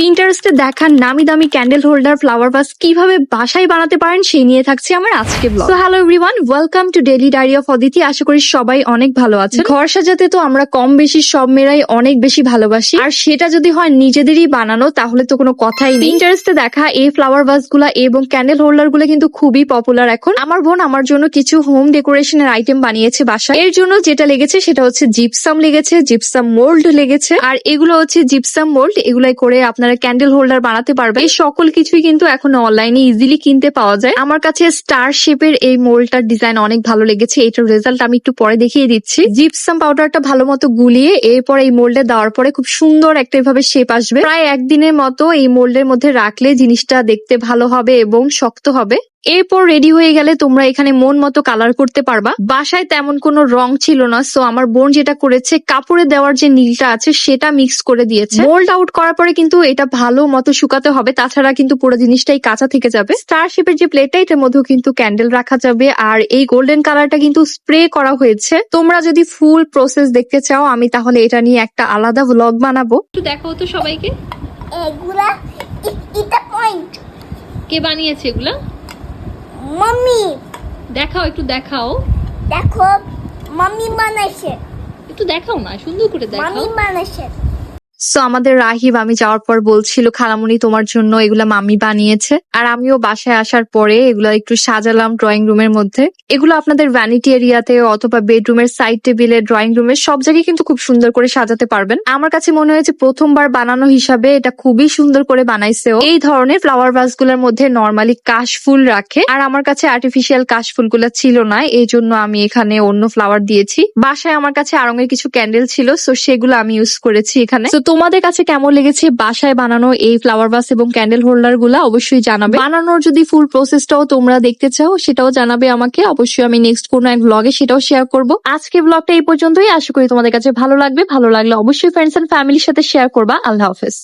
পিন্টারেস্টে দেখা নামি দামি ক্যান্ডেল হোল্ডার ফ্লাওয়ার ভাস কিভাবে বাসায় বানাতে পারেন সেই নিয়ে থাকছে আমার আজকে blog. So hello everyone, welcome to daily diary of Aditi. আশা করি সবাই অনেক ভালো আছে। ঘর সাজাতে তো আমরা কম বেশি সব মেয়েরাই অনেক বেশি ভালোবাসি, আর সেটা যদি হয় নিজেদেরই বানানো তাহলে তো কোনো কথাই নেই। পিন্টারেস্টে দেখা এই ফ্লাওয়ার ভাস গুলা এবং ক্যান্ডেল হোল্ডার গুলো কিন্তু খুবই পপুলার এখন। আমার বোন আমার জন্য কিছু হোম ডেকোরেশনের আইটেম বানিয়েছে বাসায়। এর জন্য যেটা লেগেছে সেটা হচ্ছে জিপসাম লেগেছে, জিপসাম মোল্ড লেগেছে, আর এগুলো হচ্ছে জিপসাম মোল্ড। এগুলাই করে আপনারা ক্যান্ডেল হোল্ডার বানাতে পারবেন। এই সকল কিছুই কিন্তু এখন অনলাইনে ইজিলি কিনতে পাওয়া যায়। আমার কাছে স্টার শেপের এই মোল্ডটার ডিজাইন অনেক ভালো লেগেছে। এটার রেজাল্ট আমি একটু পরে দেখিয়ে দিচ্ছি। জিপসাম পাউডারটা ভালো মতো গুলিয়ে এরপর এই মোল্ডে দেওয়ার পরে খুব সুন্দর একটা এভাবে শেপ আসবে। প্রায় একদিনের মতো এই মোল্ডের মধ্যে রাখলে জিনিসটা দেখতে ভালো হবে এবং শক্ত হবে। এরপর রেডি হয়ে গেলে তোমরা এখানে মন মতো কালার করতে পারবা। বাসায় তেমন কোনো রং ছিল না, সো আমার বোন যেটা করেছে কাপড়ে দেওয়ার যে নীলটা আছে সেটা মিক্স করে দিয়েছে। মোল্ড আউট করার পরে কিন্তু এটা ভালো মতো শুকাতে হবে, তাছাড়া কিন্তু পুরো জিনিসটাই কাঁচা থেকে যাবে। স্টার শেপের যে প্লেটটা এটার মধ্যেও কিন্তু ক্যান্ডেল রাখা যাবে, আর এই গোল্ডেন কালারটা কিন্তু স্প্রে করা হয়েছে। তোমরা যদি ফুল প্রসেস দেখতে চাও আমি তাহলে এটা নিয়ে একটা আলাদা ব্লগ বানাবো। একটু দেখাও তো সবাইকে এগুলা এটা পয়েন্ট কে বানিয়েছে এগুলা। মাম্মি দেখাও, একটু দেখাও, দেখো মাম্মি বানাইছে, একটু দেখাও না, সুন্দর করে মাম্মি বানাইছে। সো আমাদের রাহিব আমি যাওয়ার পর বলছিল খালামুনি তোমার জন্য এগুলা মাম্মি বানিয়েছে, আর আমিও বাসায় আসার পরে এগুলা একটু সাজালাম ড্রয়িং রুমের মধ্যে। এগুলো আপনাদের ভ্যানিটি এরিয়াতে অথবা বেডরুমের সাইড টেবিলে, ড্রয়িং রুমের সব জায়গায় কিন্তু খুব সুন্দর করে সাজাতে পারবেন। আমার কাছে মনে হয়েছে প্রথমবার বানানো হিসাবে এটা খুবই সুন্দর করে বানাইছে। এই ধরনের ফ্লাওয়ার ভাস গুলোর মধ্যে নর্মালি কাশফুল রাখে, আর আমার কাছে আর্টিফিশিয়াল কাশফুল গুলা ছিল না, এই জন্য আমি এখানে অন্য ফ্লাওয়ার দিয়েছি। বাসায় আমার কাছে আরঙের কিছু ক্যান্ডেল ছিল, সো সেগুলো আমি ইউজ করেছি এখানে। তোমাদের কাছে কেমন লেগেছে বাসায় বানানো এই ফ্লাওয়ার ভাস এবং ক্যান্ডেল হোল্ডার গুলা অবশ্যই জানাবে। বানানোর যদি ফুল প্রসেসটাও তোমরা দেখতে চাও সেটাও জানাবে আমাকে, অবশ্যই আমি নেক্সট কোনো এক ব্লগে সেটাও শেয়ার করব। আজকে ব্লগটা এই পর্যন্তই, আশা করি তোমাদের কাছে ভালো লাগবে। ভালো লাগলে অবশ্যই ফ্রেন্ডস এন্ড ফ্যামিলির সাথে শেয়ার করবা। আল্লাহ হাফেজ।